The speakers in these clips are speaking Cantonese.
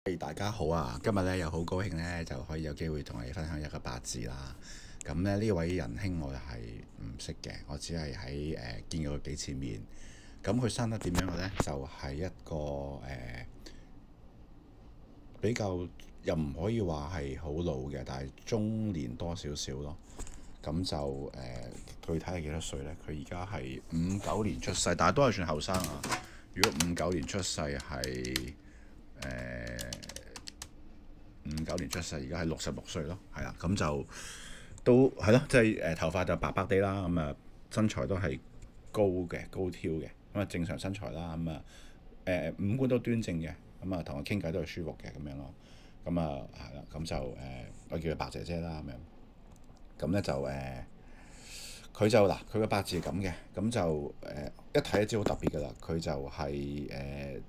hey，大家好啊！今日咧又好高興咧，就可以有機會同你分享一個八字啦。咁咧呢位仁兄我係唔識嘅，我只係喺見過佢幾次面。咁佢生得點樣嘅咧？就係、一個比較又唔可以話係好老嘅，但係中年多少少咯。咁就具體係幾多歲咧？佢而家係59年出世，但係都係算後生啊。如果59年出世係59年出世，而家係66歲咯，係啦，咁就都係咯，即係頭髮就白白地啦，咁啊身材都係高嘅高挑嘅，咁啊正常身材啦，咁啊五官都端正嘅，咁啊同我傾偈都係舒服嘅咁樣咯，咁啊係啦，咁就我叫佢白姐姐啦咁樣，咁咧就佢就嗱佢個八字係咁嘅，咁就一睇就知好特別噶啦，佢就係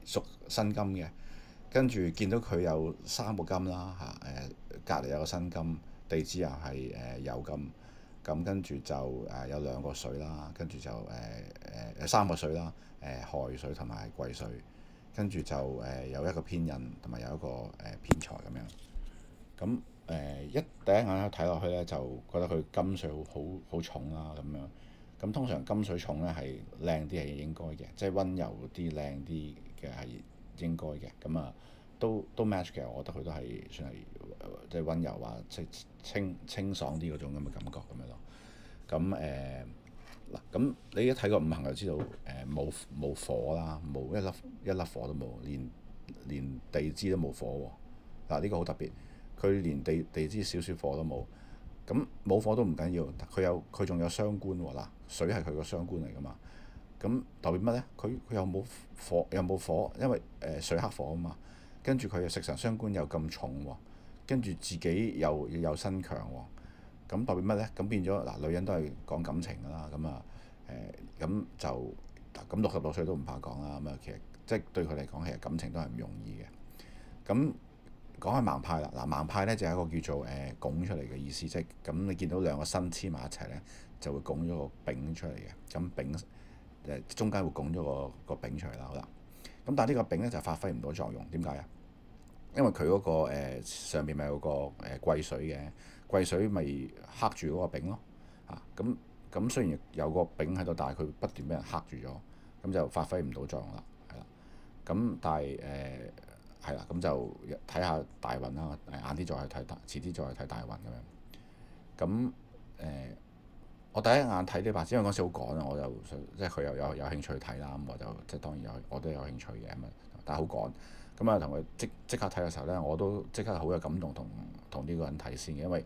屬辛金嘅。跟住見到佢有3個金啦隔離有個辛金，地支又係酉金，咁跟住就有2個水啦，跟住就3個水啦，亥水同埋癸水，跟住就有一個偏印同埋有一個偏財咁樣。咁第一眼睇落去咧，就覺得佢金水好重啦咁樣。咁通常金水重咧係靚啲係應該嘅，即係溫柔啲靚啲嘅係應該嘅。咁啊都 match 嘅，我覺得佢都係算係即係溫柔啊，即係清爽啲嗰種咁嘅感覺咁樣咯。咁嗱，咁你一睇個五行就知道冇火啦，冇一粒火都冇，連地支都冇火喎。嗱，呢個好特別，佢連地支少少火都冇。咁冇火都唔緊要，佢仲有傷官喎。嗱，水係佢個傷官嚟噶嘛。咁代表乜呢？佢又冇火，因為水克火啊嘛。跟住佢又食神傷官又咁重喎，跟住自己又有身強喎。咁代表乜呢？咁變咗嗱，女人都係講感情噶啦。咁啊咁就咁66歲都唔怕講啦。咁啊其實即係對佢嚟講，其實感情都係唔容易嘅。咁講下盲派啦，嗱盲派咧就係一個叫做拱出嚟嘅意思，即係咁你見到兩個身黐埋一齊咧，就會拱咗個丙出嚟嘅，咁丙中間會拱咗個丙出嚟啦，好啦。咁但係呢個丙咧就發揮唔到作用，點解啊？因為佢嗰個上邊咪有個癸水嘅，癸水咪克住嗰個丙咯，咁雖然有個丙喺度，但係佢不斷俾人克住咗，咁就發揮唔到作用啦，係啦。咁但係係啦，咁就睇下大運啦，晏啲再去睇遲啲再去睇大運咁樣。咁我第一眼睇呢八字，因為嗰時好趕啊，我就即係佢又有興趣睇啦，咁我就即係當然我都有興趣嘅咁啊，但係好趕。咁啊同佢即刻睇嘅時候咧，我都即刻好有感動同呢個人睇先嘅，因為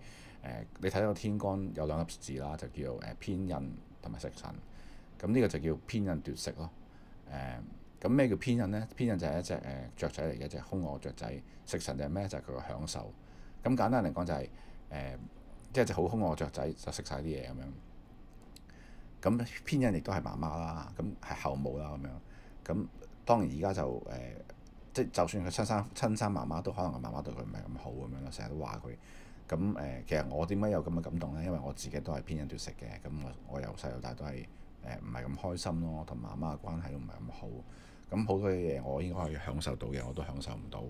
你睇到個天干有2粒字啦，就叫做偏印同埋食神。咁呢個就叫偏印奪食咯。咁咩叫偏印呢？偏印就係一隻雀仔嚟嘅，一隻兇惡雀仔。食神就係咩？就係佢個享受。咁簡單嚟講就係即係隻好兇惡雀仔就食晒啲嘢咁樣。咁偏印亦都係媽媽啦，咁係後母啦咁樣。咁當然而家就即係就算佢親生媽媽，都可能個媽媽對佢唔係咁好咁樣咯，成日都話佢。咁其實我點解有咁嘅感動呢？因為我自己都係偏印奪食嘅，咁我由細到大都係唔係咁開心咯，同媽媽嘅關係都唔係咁好。咁好多嘢我應該可以享受到嘅，我都享受唔到。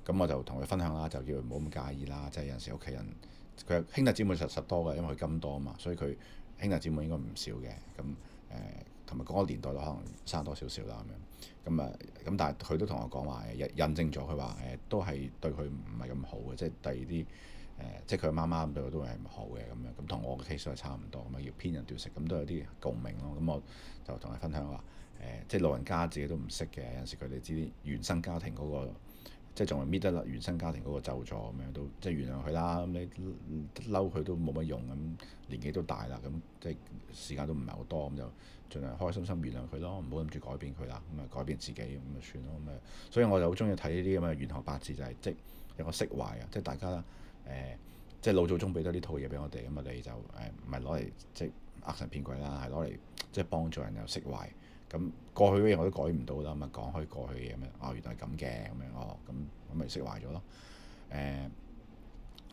咁我就同佢分享啦，就叫佢唔好咁介意啦。即係有陣時屋企人佢兄弟姊妹實多嘅，因為佢金多啊嘛，所以佢兄弟姊妹應該唔少嘅。咁同埋嗰個年代就可能生多少少啦咁樣。咁但係佢都同我講話印證咗，佢話都係對佢唔係咁好嘅，即係第二啲即係佢媽媽對佢都係唔好嘅咁樣。咁同我嘅 case 都係差唔多，咁啊要偏印奪食，咁都有啲共鳴咯。咁我就同佢分享話即係老人家自己都唔識嘅，有陣時佢哋知啲原生家庭嗰個，即係仲係搣得甩原生家庭嗰個咒詛咁樣，都即係原諒佢啦。咁你嬲佢都冇乜用，咁年紀都大啦，咁即係時間都唔係好多，咁就盡量開開心心原諒佢咯，唔好諗住改變佢啦。咁啊改變自己咁啊算咯。咁啊所以我就好中意睇呢啲咁嘅玄學八字，就係即係有個釋懷啊，即係大家即係老祖宗俾多呢套嘢俾我哋，咁我哋就唔係攞嚟即係呃神騙鬼啦，係攞嚟即係幫助人又釋懷。咁過去嘅嘢我都改唔到啦，咁啊講開過去嘅嘢咁樣，原來係咁嘅咁樣，咁咪釋懷咗咯。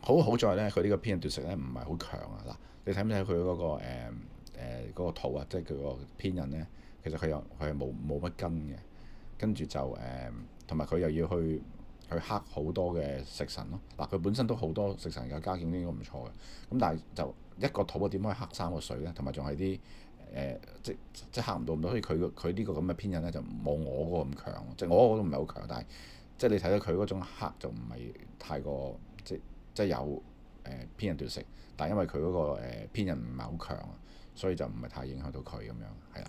好在咧，佢呢個偏印奪食咧唔係好強啊。嗱，你睇唔睇佢嗰個圖啊？即係佢個偏印咧，其實佢係冇乜根嘅，跟住就同埋佢又要去去克好多嘅食神咯。嗱，佢本身都好多食神嘅家境應該唔錯嘅，咁但係就一個土啊點可以克三個水咧？同埋仲係啲即克唔到咁多，所以佢呢個咁嘅偏印咧就冇我嗰個咁強，即係我嗰個都唔係好強，但係即係你睇到佢嗰種克就唔係太過即有偏印奪食，但係因為佢嗰個偏印唔係好強，所以就唔係太影響到佢咁樣係啦。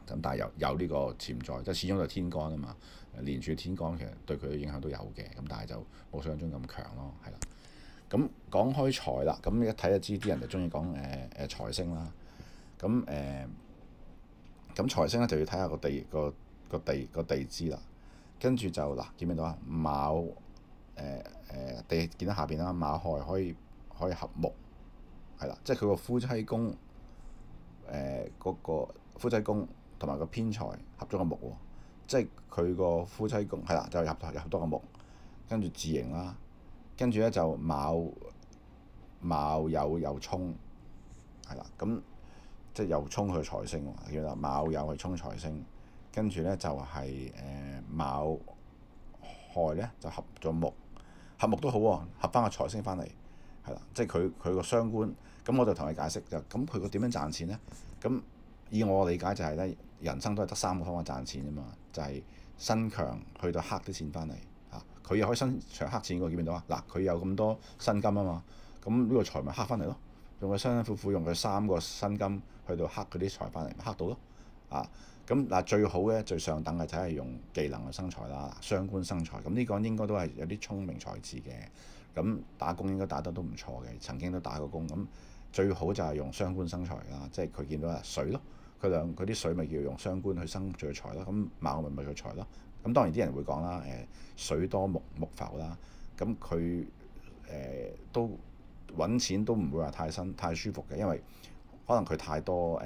咁但係有呢個潛在，即係始終就天干啊嘛，連住天干其實對佢嘅影響都有嘅，咁但係就冇想像中咁強咯，係啦。咁講開財啦，咁一睇就知啲人就中意講財星啦。咁財星咧就要睇下個地支啦，跟住就嗱見唔見到啊？卯地見到下邊啦，卯亥可以合木，係啦，即係佢個夫妻宮嗰個夫妻宮同埋個偏財合咗個木喎，即係佢個夫妻宮係啦，就入多個木，跟住字形啦，跟住咧就卯酉又衝，係啦，咁即係又衝佢財星喎，叫做卯酉去衝財星，跟住咧就係卯亥咧就合咗木，合木都好喎，合翻個財星翻嚟，係啦，即係佢個傷官，咁我就同你解釋就咁佢個點樣賺錢咧？咁以我理解就係咧，人生都係得三個方法賺錢啫嘛，就係身強去到克啲錢翻嚟嚇，佢又可以身強克錢喎，見唔見到啊？嗱，佢有咁多薪金啊嘛，咁呢個財咪克翻嚟咯，用佢辛辛苦苦用佢3個薪金去到克嗰啲財翻嚟，咪克到咯啊！咁嗱最好嘅最上等嘅就係用技能去生財啦，傷官生財，咁呢個應該都係有啲聰明才智嘅，咁打工應該打得都唔錯嘅，曾經都打過工，咁最好就係用傷官生財啦，即係佢見到啊水咯，佢啲水咪叫用傷官去生住財咯，咁卯咪佢財咯，咁當然啲人會講啦，水多木浮啦，咁佢都揾錢都唔會話太舒服嘅，因為可能佢太多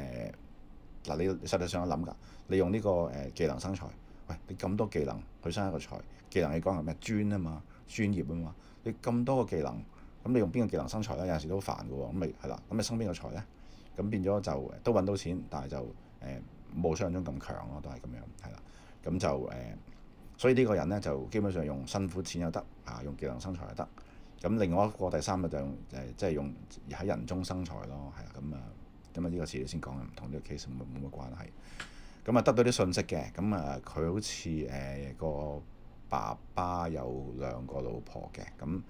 嗱，你實際上有諗㗎，你用呢個技能生財，喂，你咁多技能去生一個財，技能你講係咩？專啊嘛，專業啊嘛，你咁多個技能，咁你用邊個技能生財咧？有陣時都煩㗎喎，咁咪係啦，咁你生邊個財咧？咁變咗就都揾到錢，但係就冇想像中咁強咯，都係咁樣係啦。咁就所以呢個人咧就基本上用辛苦錢又得啊，用技能生財又得。咁另外一個第三個就用即係用喺人中生財咯，係啦，咁啊呢個遲啲先講，唔同呢個 case 冇乜關係。咁啊得到啲信息嘅，咁啊佢好似個爸爸有2個老婆嘅，咁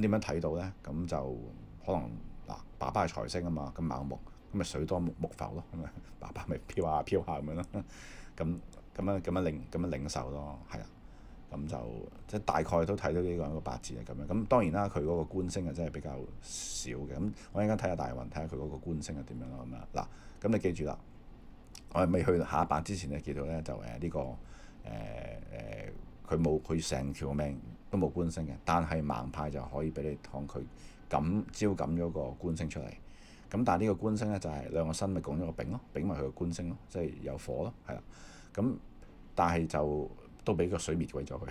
點樣睇到咧？咁就可能嗱，爸爸係財星啊嘛，咁卯木，咁咪水多木浮咯，咁啊爸爸咪飄下飄下咁樣咯，咁樣領受咯，係啊。咁就即係大概都睇到呢個人個八字係咁樣。咁當然啦，佢嗰個官星啊真係比較少嘅。咁我陣間睇下大運，睇下佢嗰個官星係點樣咯。咁啊嗱，咁你記住啦，我哋未去下一版之前咧，記到咧就呢個佢成條命都冇官星嘅，但係盲派就可以俾你當佢招感咗個官星出嚟。咁但係呢個官星咧就係2個身咪拱咗個丙咯，丙咪佢個官星咯，即係有火咯，係啦。咁但係就都俾個水滅鬼咗佢，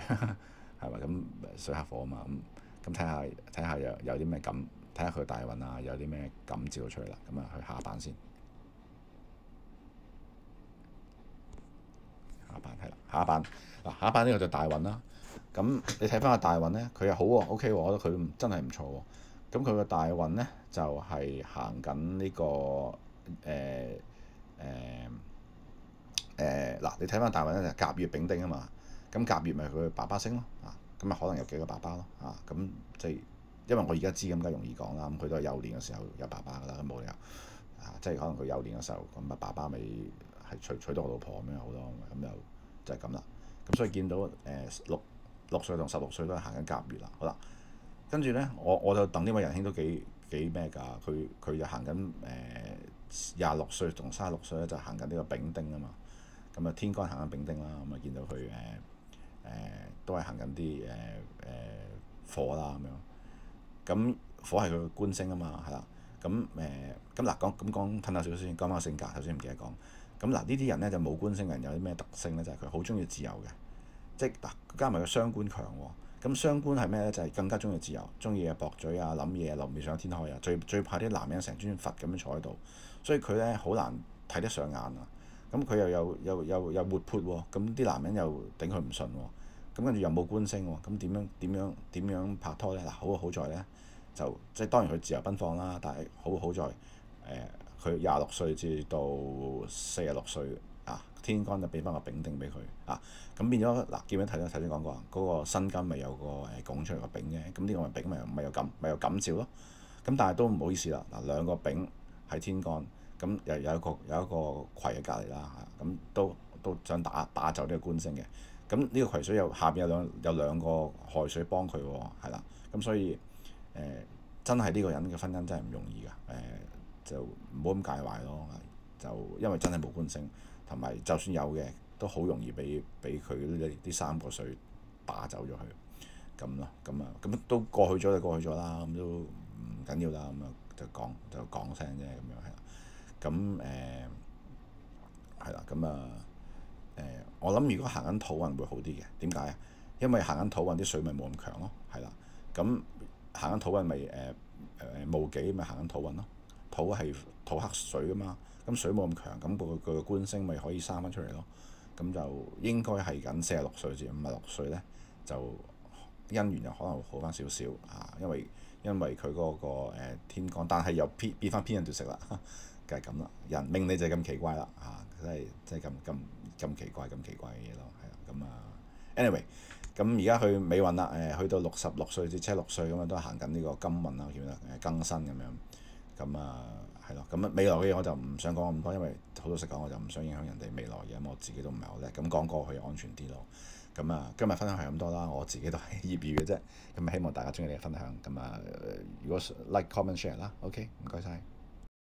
係咪咁水克火啊嘛？咁睇下有啲咩感，睇下佢大運啊，有啲咩感召出嚟啦。咁啊，去下一版先。下一版係啦，下一版嗱，下一版呢個就大運啦。咁你睇翻個大運咧，佢又好喎，OK 喎，我覺得佢真係唔錯喎。咁佢個大運咧就係行緊呢個嗱，你睇翻大運咧就甲乙丙丁啊嘛。咁甲乙咪佢爸爸星咯，咁啊可能有幾個爸爸咯，咁即係因為我而家知咁梗係容易講啦，咁佢都係幼年嘅時候有爸爸噶啦，咁冇理由即係可能佢幼年嘅時候咁啊爸爸咪係娶到我老婆咁樣好咯，咁就係咁啦。咁所以見到6歲同16歲都係行緊甲乙啦，好啦，跟住咧我就戥呢位仁兄都幾咩㗎，佢就行緊26歲同36歲咧就行緊呢個丙丁啊嘛，咁啊天干行緊丙丁啦，咁啊見到佢都係行緊啲火啦咁樣，咁火係佢嘅官星啊嘛，係啦，咁嗱講褪下少少先，講翻個性格，頭先唔記得講。咁嗱呢啲人咧就冇官星嘅人有啲咩特性咧？就係佢好中意自由嘅，即係嗱加埋個傷官強喎。咁傷官係咩咧？就係更加中意自由，中意駁嘴啊、諗嘢、臨尾上天開啊，最怕啲男人成尊佛咁樣坐喺度，所以佢咧好難睇得上眼啊。咁佢又活潑喎，咁啲男人又頂佢唔順喎。咁跟住又冇官星喎，咁點樣拍拖呢？嗱，好在呢，就即係當然佢自由奔放啦，但係好在佢26歲至到46歲啊，天干就俾翻個丙丁俾佢啊，咁變咗嗱，見唔見頭先講過嗰個辛金咪有個拱出嚟個丙嘅，咁呢個咪丙咪有感召咯。咁但係都唔好意思啦，嗱，兩個丙喺天干，咁又有一個癸喺隔離啦，咁都想打走呢個官星嘅。咁呢個癸水下邊有兩個亥水幫佢喎，係啦。咁所以真係呢個人嘅婚姻真係唔容易㗎，就唔好咁介懷咯。就因為真係冇官星，同埋就算有嘅，都好容易俾佢呢3個水打走咗佢咁咯。咁都過去咗就過去咗啦，咁都唔緊要啦。咁啊就講聲啫，咁樣係啦。咁係啦，咁我諗如果行緊土運會好啲嘅，點解啊？因為行緊土運啲水咪冇咁強咯，係啦。咁行緊土運咪戊己咪行緊土運咯。土係土克水噶嘛，咁水冇咁強，咁佢個官星咪可以生翻出嚟咯。咁就應該係緊46歲至56歲呢，就姻緣又可能會好翻少少啊，因為佢嗰個天干，但係又變翻偏人奪食啦，梗係咁啦。人命理就係咁奇怪啦，真係咁奇怪嘅嘢咯，係啊。咁啊，anyway，咁而家去尾運啦，去到66歲至76歲咁啊，都係行緊呢個金運啦，叫咩庚申咁樣。咁啊，係咯，咁未來嘅嘢我就唔想講咁多，因為好老實講，我就唔想影響人哋未來嘅，咁我自己都唔係好叻，咁講過去安全啲咯。咁啊，今日分享係咁多啦，我自己都係業餘嘅啫，咁希望大家中意你嘅分享。咁啊，如果 like comment share 啦，OK，唔該晒。